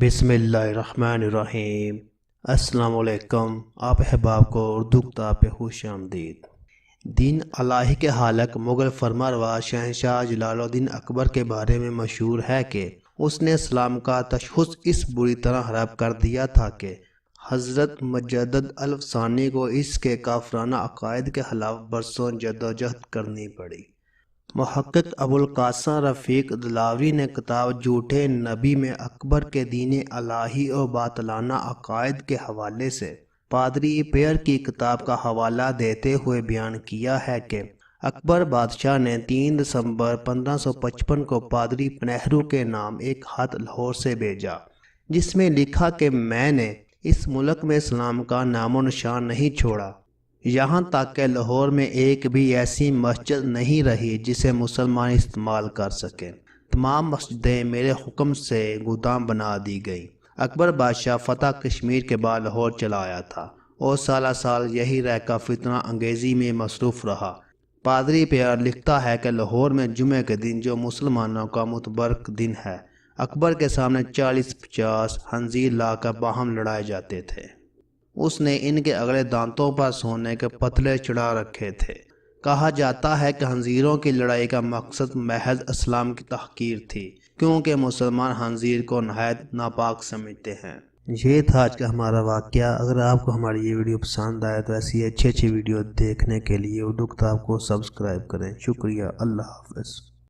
بسم اللہ الرحمن الرحیم۔ السلام علیکم۔ آپ احباب کو اردو کتاب پہ خوش آمدید۔ دین الہی کے حالق مغل فرمانروا شہنشاہ جلال الدین اکبر کے بارے میں مشہور ہے کہ اس نے اسلام کا تشخص اس بری طرح خراب کر دیا تھا کہ حضرت مجدد الف ثانی کو اس کے کافرانہ عقائد کے خلاف برسوں جدوجہد کرنی پڑی۔ محقق ابوالقاسم رفیق دلاوری نے کتاب جھوٹے نبی میں اکبر کے دین الہی اور باطلانہ عقائد کے حوالے سے پادری پیئر کی کتاب کا حوالہ دیتے ہوئے بیان کیا ہے کہ اکبر بادشاہ نے 3 دسمبر 1555 کو پادری پنہرو کے نام ایک خط لاہور سے بھیجا، جس میں لکھا کہ میں نے اس ملک میں اسلام کا نام و نشان نہیں چھوڑا، یہاں تک کہ لاہور میں ایک بھی ایسی مسجد نہیں رہی جسے مسلمان استعمال کر سکیں۔ تمام مسجدیں میرے حکم سے گودام بنا دی گئیں۔ اکبر بادشاہ فتح کشمیر کے بعد لاہور چلا آیا تھا اور سالہ سال یہی رہ کر فتنہ انگیزی میں مصروف رہا۔ پادری پیار لکھتا ہے کہ لاہور میں جمعہ کے دن، جو مسلمانوں کا متبرک دن ہے، اکبر کے سامنے 40-50 خنزیر لا کر باہم لڑائے جاتے تھے۔ اس نے ان کے اگلے دانتوں پر سونے کے پتلے چڑھا رکھے تھے۔ کہا جاتا ہے کہ خنزیروں کی لڑائی کا مقصد محض اسلام کی تحقیر تھی، کیونکہ مسلمان خنزیر کو نہایت ناپاک سمجھتے ہیں۔ یہ تھا آج کا ہمارا واقعہ۔ اگر آپ کو ہماری یہ ویڈیو پسند آئے تو ایسی اچھی ویڈیو دیکھنے کے لیے اردو کتاب کو سبسکرائب کریں۔ شکریہ۔ اللہ حافظ۔